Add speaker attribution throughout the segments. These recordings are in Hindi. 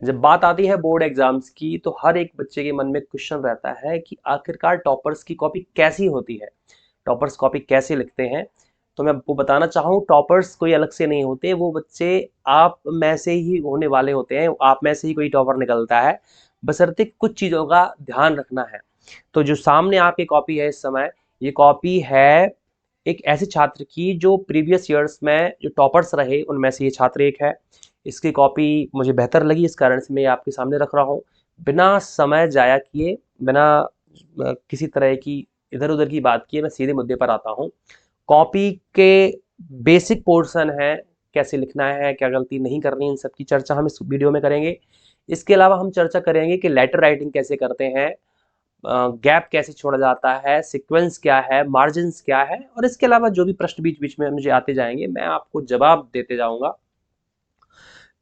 Speaker 1: जब बात आती है बोर्ड एग्जाम्स की तो हर एक बच्चे के मन में क्वेश्चन रहता है कि आखिरकार टॉपर्स की कॉपी कैसी होती है, टॉपर्स कॉपी कैसे लिखते हैं। तो मैं आपको बताना चाहूँ, टॉपर्स कोई अलग से नहीं होते, वो बच्चे आप में से ही होने वाले होते हैं, आप में से ही कोई टॉपर निकलता है, बशर्ते कुछ चीज़ों का ध्यान रखना है। तो जो सामने आपकी कॉपी है इस समय, ये कॉपी है एक ऐसे छात्र की जो प्रीवियस ईयर्स में जो टॉपर्स रहे उनमें से ये छात्र एक है। इसकी कॉपी मुझे बेहतर लगी, इस कारण से मैं ये आपके सामने रख रहा हूँ। बिना समय जाया किए, बिना किसी तरह की इधर उधर की बात किए, मैं सीधे मुद्दे पर आता हूँ। कॉपी के बेसिक पोर्शन है, कैसे लिखना है, क्या गलती नहीं करनी, इन सब की चर्चा हम इस वीडियो में करेंगे। इसके अलावा हम चर्चा करेंगे कि लेटर राइटिंग कैसे करते हैं, गैप कैसे छोड़ा जाता है, सीक्वेंस क्या है, मार्जिन्स क्या है, और इसके अलावा जो भी प्रश्न बीच बीच में मुझे आते जाएंगे मैं आपको जवाब देते जाऊंगा।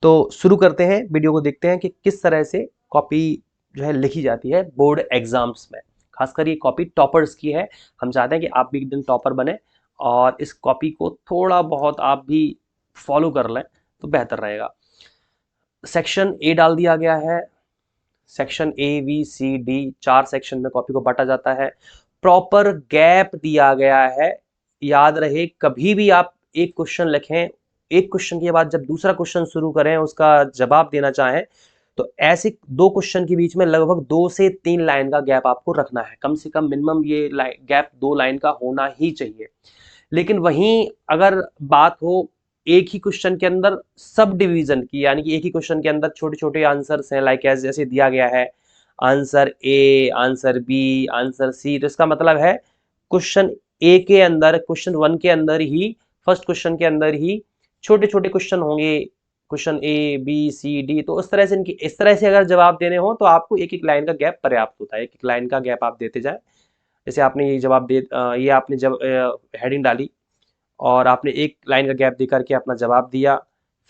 Speaker 1: तो शुरू करते हैं, वीडियो को देखते हैं कि किस तरह से कॉपी जो है लिखी जाती है बोर्ड एग्जाम्स में। खासकर ये कॉपी टॉपर्स की है। हम चाहते हैं कि आप भी एक दिन टॉपर बने और इस कॉपी को थोड़ा बहुत आप भी फॉलो कर लें तो बेहतर रहेगा। सेक्शन ए डाल दिया गया है। Section A B C D, 4 section में कॉपी को बांटा जाता है। प्रॉपर गैप दिया गया है। याद रहे, कभी भी आप एक क्वेश्चन लिखें, एक क्वेश्चन के बाद जब दूसरा क्वेश्चन शुरू करें, उसका जवाब देना चाहें, तो ऐसे दो क्वेश्चन के बीच में लगभग 2 से 3 लाइन का गैप आपको रखना है। कम से कम मिनिमम ये गैप 2 लाइन का होना ही चाहिए। लेकिन वहीं अगर बात हो एक ही क्वेश्चन के अंदर सब डिवीजन की, यानी कि एक ही क्वेश्चन के अंदर छोटे छोटे आंसर्स हैं, लाइक जैसे दिया गया है answer A, answer B, answer C, तो इसका मतलब है क्वेश्चन ए के अंदर, क्वेश्चन 1 के अंदर ही, फर्स्ट क्वेश्चन के अंदर ही छोटे छोटे क्वेश्चन होंगे, question A B C D. तो उस तरह से इनकी, इस तरह से अगर जवाब देने हो तो आपको एक एक लाइन का गैप पर्याप्त होता है, एक एक लाइन का गैप आप देते जाए। जैसे आपने ये जवाब दे ये आपने जब हेडिंग डाली और आपने एक लाइन का गैप दे करके अपना जवाब दिया,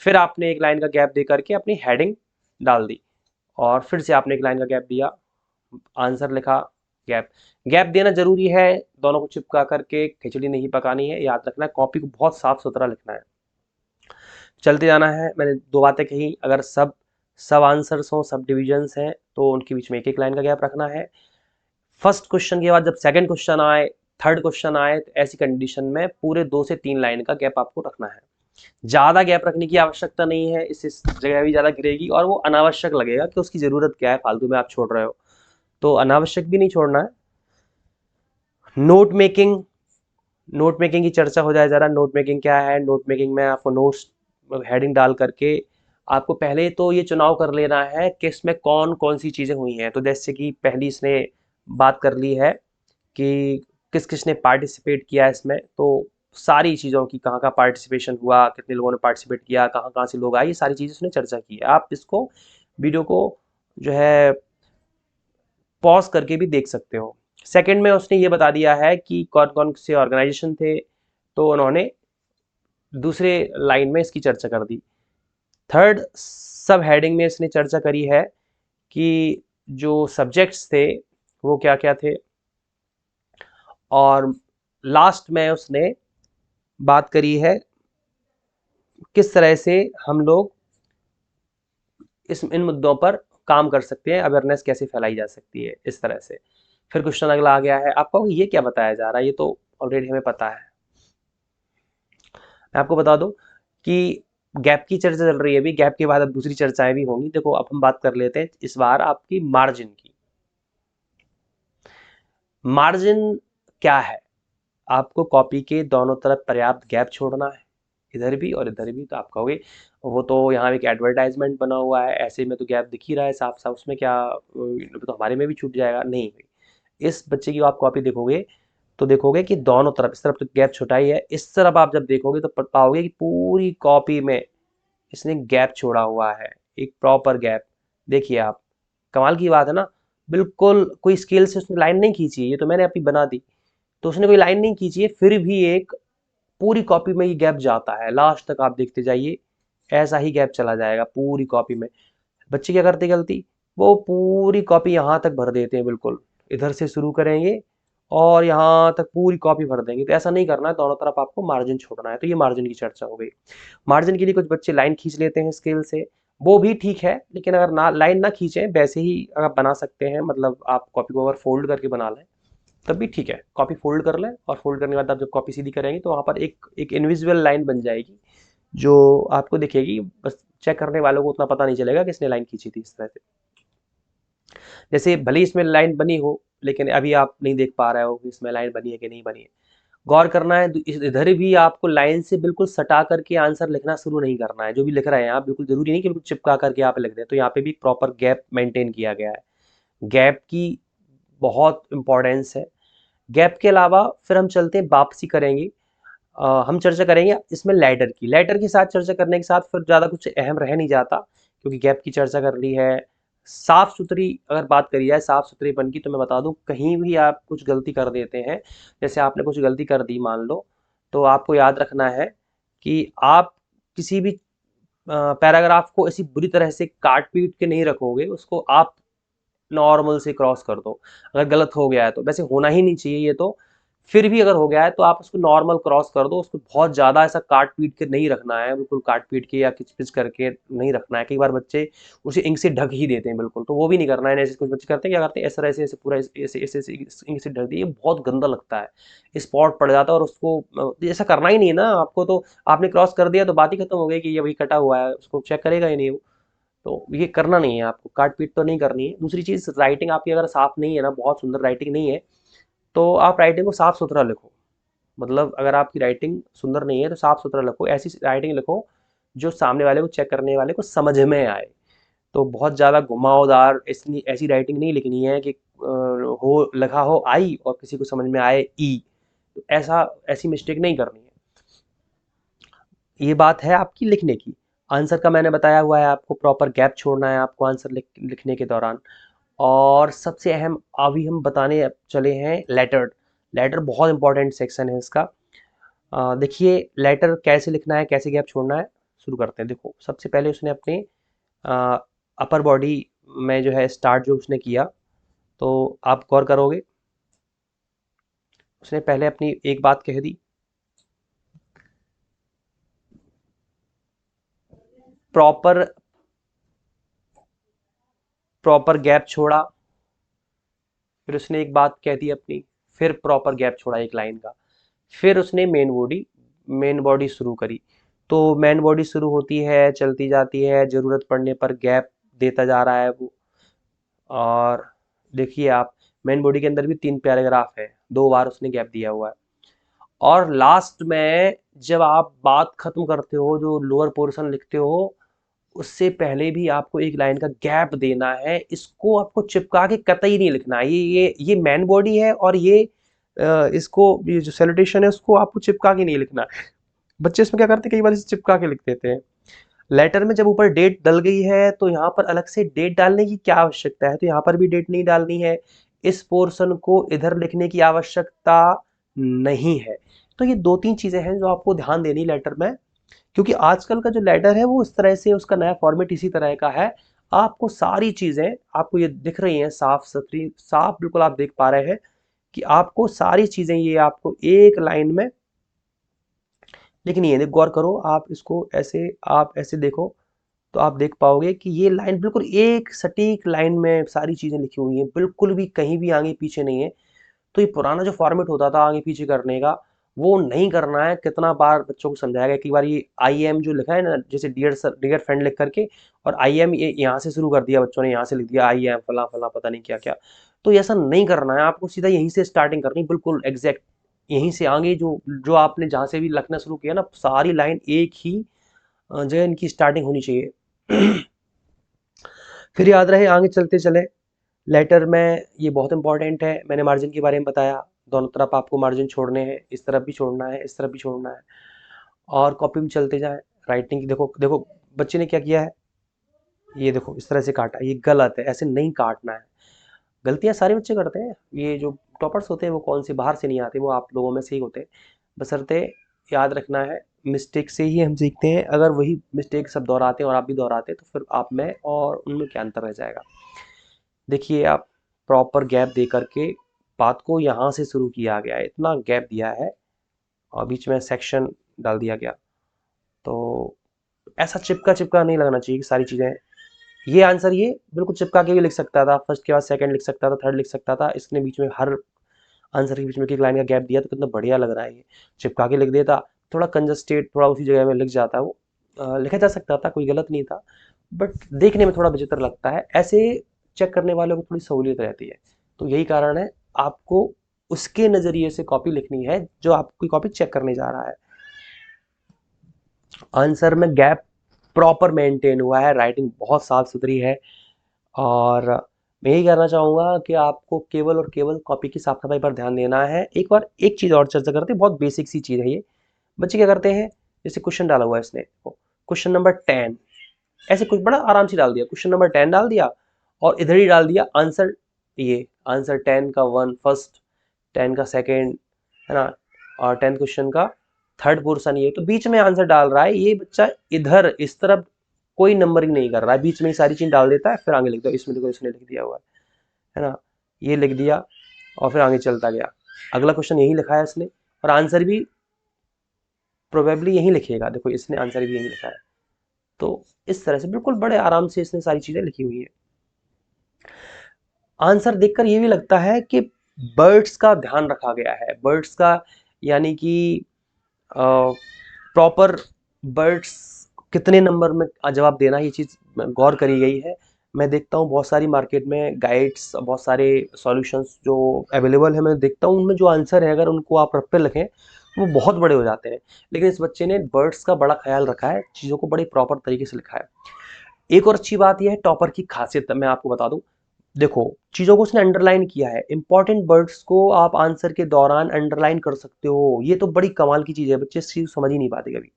Speaker 1: फिर आपने एक लाइन का गैप दे करके अपनी हेडिंग डाल दी, और फिर से आपने एक लाइन का गैप दिया, आंसर लिखा, गैप। गैप देना जरूरी है, दोनों को चिपका करके खिचड़ी नहीं पकानी है, याद रखना है, कॉपी को बहुत साफ सुथरा लिखना है। चलते जाना है। मैंने 2 बातें कही, अगर सब सब आंसर्स हों, सब डिविजन्स हैं, तो उनके बीच में एक एक लाइन का गैप रखना है। फर्स्ट क्वेश्चन के बाद जब सेकंड क्वेश्चन आए, थर्ड क्वेश्चन आए, तो ऐसी कंडीशन में पूरे 2 से 3 लाइन का गैप आपको रखना है। ज़्यादा गैप रखने की आवश्यकता नहीं है, इससे जगह भी ज़्यादा गिरेगी और वो अनावश्यक लगेगा कि उसकी ज़रूरत क्या है, फालतू में आप छोड़ रहे हो। तो अनावश्यक भी नहीं छोड़ना है। नोट मेकिंग, नोट मेकिंग की चर्चा हो जाए ज़रा। नोट मेकिंग क्या है? नोट मेकिंग में आपको नोट्स हेडिंग डाल करके आपको पहले तो ये चुनाव कर लेना है कि इसमें कौन कौन सी चीज़ें हुई हैं। तो जैसे कि पहली इसने बात कर ली है कि किस किस ने पार्टिसिपेट किया इसमें, तो सारी चीज़ों की, कहाँ का पार्टिसिपेशन हुआ, कितने लोगों ने पार्टिसिपेट किया, कहाँ कहाँ से लोग आए, ये सारी चीज़ें उसने चर्चा की है। आप इसको वीडियो को जो है पॉज करके भी देख सकते हो। सेकंड में उसने ये बता दिया है कि कौन कौन से ऑर्गेनाइजेशन थे, तो उन्होंने दूसरे लाइन में इसकी चर्चा कर दी। थर्ड सब हेडिंग में इसने चर्चा करी है कि जो सब्जेक्ट्स थे वो क्या क्या थे, और लास्ट में उसने बात करी है किस तरह से हम लोग इन मुद्दों पर काम कर सकते हैं, अवेयरनेस कैसे फैलाई जा सकती है, इस तरह से। फिर क्वेश्चन अगला आ गया है, आपको ये क्या बताया जा रहा है, ये तो ऑलरेडी हमें पता है। मैं आपको बता दूं कि गैप की चर्चा चल रही है अभी, गैप के बाद अब दूसरी चर्चाएं भी होंगी। देखो, अब हम बात कर लेते हैं इस बार आपकी मार्जिन की। मार्जिन क्या है? आपको कॉपी के दोनों तरफ पर्याप्त गैप छोड़ना है, इधर भी और इधर भी। तो आप कहोगे वो तो यहाँ एक एडवर्टाइजमेंट बना हुआ है, ऐसे में तो गैप दिख ही रहा है साफ साफ, उसमें क्या, तो हमारे में भी छूट जाएगा? नहीं भाई, इस बच्चे की आप कॉपी देखोगे तो देखोगे कि दोनों तरफ, इस तरफ तो गैप छोटा ही है, इस तरफ आप जब देखोगे तो पाओगे कि पूरी कॉपी में इसने गैप छोड़ा हुआ है, एक प्रॉपर गैप। देखिए आप, कमाल की बात है ना। बिल्कुल कोई स्केल से उसने लाइन नहीं खींची है, ये तो मैंने अपनी बना दी, तो उसने कोई लाइन नहीं खींची है, फिर भी एक पूरी कॉपी में ये गैप जाता है, लास्ट तक आप देखते जाइए, ऐसा ही गैप चला जाएगा पूरी कॉपी में। बच्चे क्या करते गलती, वो पूरी कॉपी यहाँ तक भर देते हैं, बिल्कुल इधर से शुरू करेंगे और यहाँ तक पूरी कॉपी भर देंगे। तो ऐसा नहीं करना है, दोनों तरफ आपको मार्जिन छोड़ना है। तो ये मार्जिन की चर्चा हो गई। मार्जिन के लिए कुछ बच्चे लाइन खींच लेते हैं स्केल से, वो भी ठीक है, लेकिन अगर ना लाइन ना खींचें, वैसे ही अगर बना सकते हैं, मतलब आप कॉपी को अगर फोल्ड करके बना लें तब भी ठीक है। कॉपी फोल्ड कर लें और फोल्ड करने के बाद आप जब कॉपी सीधी करेंगे तो वहाँ पर एक इनविजिबल लाइन बन जाएगी जो आपको दिखेगी, बस चेक करने वालों को उतना पता नहीं चलेगा कि इसने लाइन खींची थी इस तरह से। जैसे भले ही इसमें लाइन बनी हो, लेकिन अभी आप नहीं देख पा रहे हो कि इसमें लाइन बनी है कि नहीं बनी है। गौर करना है, इधर भी आपको लाइन से बिल्कुल सटा करके आंसर लिखना शुरू नहीं करना है। जो भी लिख रहे हैं आप, बिल्कुल जरूरी नहीं कि बिल्कुल चिपका करके आप लिख दें। तो यहाँ पे भी प्रॉपर गैप मेंटेन किया गया है। गैप की बहुत इंपॉर्टेंस है। गैप के अलावा फिर हम चलते हैं, वापसी करेंगे। हम चर्चा करेंगे इसमें लैडर के साथ चर्चा करने के साथ फिर ज़्यादा कुछ अहम रह नहीं जाता, क्योंकि गैप की चर्चा कर ली है। साफ सुथरी अगर बात करी जाए, साफ सुथरेपन की, तो मैं बता दूं, कहीं भी आप कुछ गलती कर देते हैं, जैसे आपने कुछ गलती कर दी मान लो, तो आपको याद रखना है कि आप किसी भी पैराग्राफ को ऐसी बुरी तरह से काट पीट के नहीं रखोगे, उसको आप नॉर्मल से क्रॉस कर दो। अगर गलत हो गया है तो, वैसे होना ही नहीं चाहिए ये तो, फिर भी अगर हो गया है तो आप उसको नॉर्मल क्रॉस कर दो। उसको बहुत ज़्यादा ऐसा काट पीट के नहीं रखना है, बिल्कुल काट पीट के या किच पिच करके नहीं रखना है। कई बार बच्चे उसे इंक से ढक ही देते हैं बिल्कुल, तो वो भी नहीं करना है। ऐसे कुछ बच्चे करते हैं, क्या करते हैं, ऐसे ऐसे ऐसे पूरा ऐसे ऐसे ऐसे इंक से ढक दिए, बहुत गंदा लगता है, स्पॉट पड़ जाता है। और उसको ऐसा करना ही नहीं है ना आपको। तो आपने क्रॉस कर दिया तो बात ही खत्म हो गई कि ये वही कटा हुआ है, उसको चेक करेगा ही नहीं वो। तो ये करना नहीं है आपको, काट पीट तो नहीं करनी है। दूसरी चीज़, राइटिंग आपकी अगर साफ नहीं है ना, बहुत सुंदर राइटिंग नहीं है, तो आप राइटिंग को साफ सुथरा लिखो। मतलब अगर आपकी राइटिंग सुंदर नहीं है तो साफ सुथरा लिखो, ऐसी राइटिंग लिखो जो सामने वाले को, चेक करने वाले को समझ में आए। तो बहुत ज़्यादा घुमावदार ऐसी ऐसी राइटिंग नहीं लिखनी है कि हो लिखा हो आई और किसी को समझ में आए ई। तो ऐसा ऐसी मिस्टेक नहीं करनी है। ये बात है आपकी लिखने की। आंसर का मैंने बताया हुआ है, आपको प्रॉपर गैप छोड़ना है आपको आंसर लिखने के दौरान। और सबसे अहम अभी हम बताने चले हैं लेटर। लेटर बहुत इंपॉर्टेंट सेक्शन है इसका। देखिए लेटर कैसे लिखना है, कैसे गैप छोड़ना है, शुरू करते हैं। देखो सबसे पहले उसने अपने अपर बॉडी में जो है स्टार्ट जो उसने किया, तो आप गौर करोगे उसने पहले अपनी एक बात कह दी, प्रॉपर प्रॉपर गैप छोड़ा, फिर उसने एक बात कह दी अपनी, फिर प्रॉपर गैप छोड़ा एक लाइन का, फिर उसने मेन बॉडी शुरू करी। तो मेन बॉडी शुरू होती है, चलती जाती है, ज़रूरत पड़ने पर गैप देता जा रहा है वो। और देखिए आप, मेन बॉडी के अंदर भी 3 पैराग्राफ है, 2 बार उसने गैप दिया हुआ है। और लास्ट में जब आप बात खत्म करते हो, जो लोअर पोर्शन लिखते हो, उससे पहले भी आपको एक लाइन का गैप देना है। इसको आपको चिपका के कतई नहीं लिखना है। ये मेन बॉडी है और इसको, ये जो सैल्यूटेशन है उसको आपको चिपका के नहीं लिखना है। बच्चे इसमें क्या करते हैं, कई बार इसे चिपका के लिख देते हैं। लेटर में जब ऊपर डेट डल गई है तो यहाँ पर अलग से डेट डालने की क्या आवश्यकता है, तो यहाँ पर भी डेट नहीं डालनी है। इस पोर्शन को इधर लिखने की आवश्यकता नहीं है। तो ये 2-3 चीजें हैं जो आपको ध्यान देनी लेटर में, क्योंकि आजकल का जो लेटर है वो इस तरह से, उसका नया फॉर्मेट इसी तरह का है। आपको सारी चीजें, आपको ये दिख रही हैं साफ सुथरी, साफ बिल्कुल आप देख पा रहे हैं कि आपको सारी चीजें ये आपको एक लाइन में लिखनी है। गौर करो आप इसको, ऐसे आप ऐसे देखो तो आप देख पाओगे कि ये लाइन बिल्कुल एक सटीक लाइन में सारी चीजें लिखी हुई हैं, बिल्कुल भी कहीं भी आगे पीछे नहीं है। तो ये पुराना जो फॉर्मेट होता था आगे पीछे करने का, वो नहीं करना है। कितना बार बच्चों को समझाया गया, कई बार ये आई एम जो लिखा है ना, जैसे डियर सर, डियर फ्रेंड लिख करके, और आई एम ये यहाँ से शुरू कर दिया बच्चों ने, यहाँ से लिख दिया आई एम फला फला पता नहीं क्या क्या। तो ऐसा नहीं करना है, आपको सीधा यहीं से स्टार्टिंग करनी, बिल्कुल एग्जैक्ट यहीं से आगे जो जो आपने जहाँ से भी लिखना शुरू किया ना, सारी लाइन एक ही जगह इनकी स्टार्टिंग होनी चाहिए। फिर याद रहे आगे चलते चले, लेटर में ये बहुत इंपॉर्टेंट है। मैंने मार्जिन के बारे में बताया, दोनों तरफ आपको मार्जिन छोड़ने हैं, इस तरफ भी छोड़ना है, इस तरफ भी छोड़ना है। और कॉपी में चलते जाएं। राइटिंग की देखो, देखो बच्चे ने क्या किया है, ये देखो इस तरह से काटा, ये गलत है, ऐसे नहीं काटना है। गलतियां सारे बच्चे करते हैं, ये जो टॉपर्स होते हैं वो कौन से बाहर से नहीं आते, वो आप लोगों में से ही होते हैं। बशर्ते याद रखना है, मिस्टेक से ही हम सीखते हैं। अगर वही मिस्टेक सब दोहराते हैं और आप भी दोहराते हैं तो फिर आप में और उनमें क्या अंतर रह जाएगा। देखिए आप, प्रॉपर गैप दे करके बात को यहाँ से शुरू किया गया है, इतना गैप दिया है और बीच में सेक्शन डाल दिया गया। तो ऐसा चिपका चिपका नहीं लगना चाहिए कि सारी चीज़ें, ये आंसर ये बिल्कुल चिपका के भी लिख सकता था, फर्स्ट के बाद सेकंड लिख सकता था, थर्ड लिख सकता था, इसने बीच में हर आंसर के बीच में एक लाइन का गैप दिया तो कितना बढ़िया लग रहा है। ये चिपका के लिख देता, थोड़ा कंजस्टेड, थोड़ा उसी जगह में लिख जाता है वो, लिखा जा सकता था, कोई गलत नहीं था, बट देखने में थोड़ा विचित्र लगता है। ऐसे चेक करने वालों को थोड़ी सहूलियत रहती है, तो यही कारण है आपको उसके नज़रिए से कॉपी लिखनी है जो आपकी कॉपी चेक करने जा रहा है। आंसर में गैप प्रॉपर मेंटेन हुआ है, राइटिंग बहुत साफ सुथरी है, और मैं यही कहना चाहूँगा कि आपको केवल और केवल कॉपी की साफ सफाई पर ध्यान देना है। एक बार एक चीज़ और चर्चा करते हैं, बहुत बेसिक सी चीज़ है ये। बच्चे क्या करते हैं, जैसे क्वेश्चन डाला हुआ है इसने, क्वेश्चन नंबर 10, ऐसे कुछ बड़ा आराम से डाल दिया, क्वेश्चन नंबर 10 डाल दिया और इधर ही डाल दिया आंसर, ये आंसर 10 का 1 फर्स्ट, 10 का सेकेंड, है ना, और 10th क्वेश्चन का थर्ड पोर्शन, ये तो बीच में आंसर डाल रहा है ये बच्चा, इधर इस तरफ कोई नंबरिंग नहीं कर रहा है, बीच में ही सारी चीज डाल देता है, फिर आगे लिख दो, इसमें देखो इसने लिख दिया हुआ है ना, ये लिख दिया और फिर आगे चलता गया, अगला क्वेश्चन यही लिखा है इसने, और आंसर भी प्रोबेबली यही लिखेगा, देखो इसने आंसर भी यही लिखा है। तो इस तरह से बिल्कुल बड़े आराम से इसने सारी चीजें लिखी हुई है। आंसर देखकर ये भी लगता है कि बर्ड्स का ध्यान रखा गया है, बर्ड्स का, यानी कि प्रॉपर बर्ड्स कितने नंबर में जवाब देना, ये चीज़ गौर करी गई है। मैं देखता हूँ बहुत सारी मार्केट में गाइड्स, बहुत सारे सॉल्यूशंस जो अवेलेबल है, मैं देखता हूँ उनमें जो आंसर है अगर उनको आप रफ पे लिखें तो वो बहुत बड़े हो जाते हैं, लेकिन इस बच्चे ने बर्ड्स का बड़ा ख्याल रखा है, चीज़ों को बड़े प्रॉपर तरीके से लिखा है। एक और अच्छी बात यह है, टॉपर की खासियत मैं आपको बता दूं, देखो चीज़ों को उसने अंडरलाइन किया है, इंपॉर्टेंट वर्ड्स को आप आंसर के दौरान अंडरलाइन कर सकते हो, ये तो बड़ी कमाल की चीज़ है, बच्चे इस चीज़ समझ ही नहीं पाते कभी।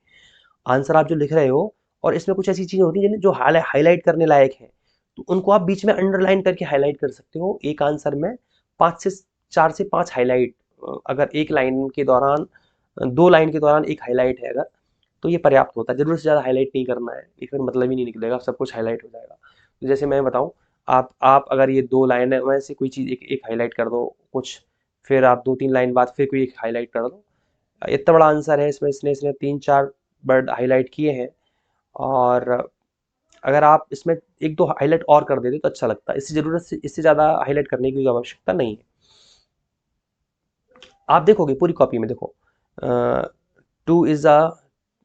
Speaker 1: आंसर आप जो लिख रहे हो और इसमें कुछ ऐसी चीज़ें होती हैं जो हाईलाइट करने लायक है, तो उनको आप बीच में अंडरलाइन करके हाईलाइट कर सकते हो। एक आंसर में 4 से 5 हाईलाइट, अगर एक लाइन के दौरान, 2 लाइन के दौरान एक हाईलाइट है अगर, तो ये पर्याप्त होता है, जरूरत से ज़्यादा हाईलाइट नहीं करना है, ये फिर मतलब ही नहीं निकलेगा, सब कुछ हाईलाइट हो जाएगा। तो जैसे मैं बताऊँ, आप अगर ये 2 लाइन है वैसे कोई चीज़ एक हाईलाइट कर दो कुछ, फिर आप 2-3 लाइन बाद फिर कोई एक हाईलाइट कर दो, इतना बड़ा आंसर है इसमें, इसने 3-4 वर्ड हाईलाइट किए हैं, और अगर आप इसमें 1-2 हाईलाइट और कर देते तो अच्छा लगता, इससे ज़रूरत से इससे ज़्यादा हाईलाइट करने की आवश्यकता नहीं है। आप देखोगे पूरी कॉपी में, देखो टू इज़ अ,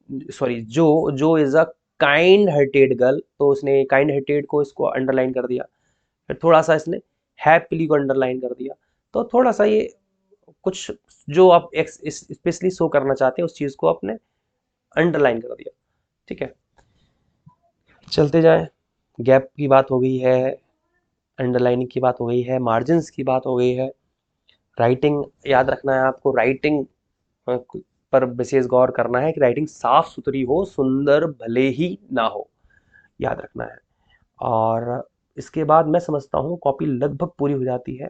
Speaker 1: सॉरी, जो is a kind hearted girl, तो उसने काइंड हार्टेड को इसको अंडरलाइन कर दिया, फिर थोड़ा सा इसने हैप्पीली को अंडरलाइन कर दिया, तो थोड़ा सा ये कुछ जो आप स्पेशली शो करना चाहते हैं उस चीज़ को आपने अंडरलाइन कर दिया, ठीक है। चलते जाएं, गैप की बात हो गई है, अंडरलाइनिंग की बात हो गई है, मार्जिन्स की बात हो गई है, राइटिंग याद रखना है आपको, राइटिंग पर विशेष गौर करना है कि राइटिंग साफ सुथरी हो, सुंदर भले ही ना हो, याद रखना है। और इसके बाद मैं समझता हूँ कॉपी लगभग पूरी हो जाती है।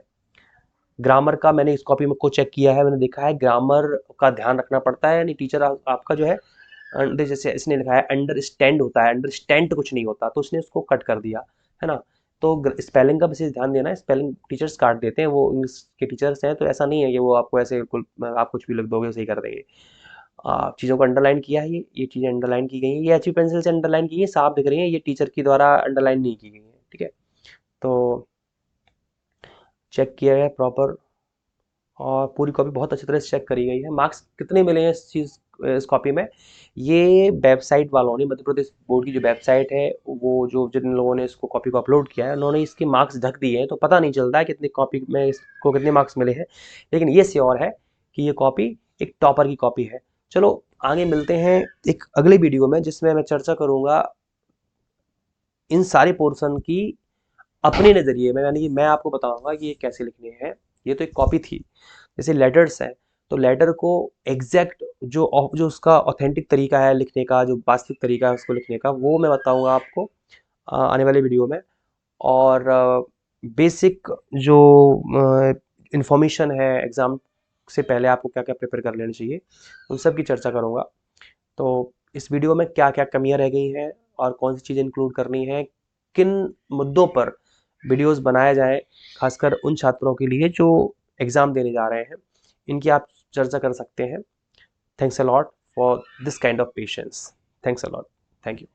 Speaker 1: ग्रामर का मैंने इस कॉपी में को चेक किया है, मैंने देखा है ग्रामर का ध्यान रखना पड़ता है, यानी टीचर आपका जो है, जैसे इसने लिखा है अंडरस्टैंड होता है, अंडरस्टैंड कुछ नहीं होता, तो उसने उसको कट कर दिया, है ना। तो स्पेलिंग का विशेष ध्यान देना है, स्पेलिंग टीचर्स काट देते हैं, वो इंग्लिश के टीचर्स हैं, तो ऐसा नहीं है कि वो आपको ऐसे आप कुछ भी लिख दोगे सही कर देंगे। चीज़ों को अंडरलाइन किया है, ये चीज़ें अंडरलाइन की गई हैं, ये अच्छी पेंसिल से अंडरलाइन की है, साफ दिख रही है, ये टीचर के द्वारा अंडरलाइन नहीं की गई है, ठीक है। तो चेक किया गया प्रॉपर, और पूरी कॉपी बहुत अच्छी तरह से चेक करी गई है। मार्क्स कितने मिले हैं इस कॉपी में, ये वेबसाइट वालों ने, मध्य प्रदेश बोर्ड की जो वेबसाइट है, वो जो जिन लोगों ने इसको कॉपी को अपलोड किया है उन्होंने इसके मार्क्स ढक दिए हैं, तो पता नहीं चलता है कितनी कॉपी में इसको कितने मार्क्स मिले हैं, लेकिन ये श्योर है कि ये कॉपी एक टॉपर की कॉपी है। चलो आगे मिलते हैं एक अगले वीडियो में, जिसमें मैं चर्चा करूंगा इन सारे पोर्शन की अपने नज़रिए में, यानी कि मैं आपको बताऊंगा कि ये कैसे लिखने हैं। ये तो एक कॉपी थी, जैसे लेटर्स है, तो लेटर को एग्जैक्ट जो उसका ऑथेंटिक तरीका है लिखने का, जो वास्तविक तरीका है उसको लिखने का, वो मैं बताऊंगा आपको आने वाले वीडियो में। और बेसिक जो इंफॉर्मेशन है एग्ज़ाम से पहले आपको क्या क्या प्रिपेयर कर लेना चाहिए, उन सब की चर्चा करूँगा। तो इस वीडियो में क्या क्या कमियां रह गई हैं और कौन सी चीज़ें इंक्लूड करनी है, किन मुद्दों पर वीडियोस बनाए जाएं, खासकर उन छात्रों के लिए जो एग्ज़ाम देने जा रहे हैं, इनकी आप चर्चा कर सकते हैं। Thanks a lot for this kind of patience. Thanks a lot. Thank you.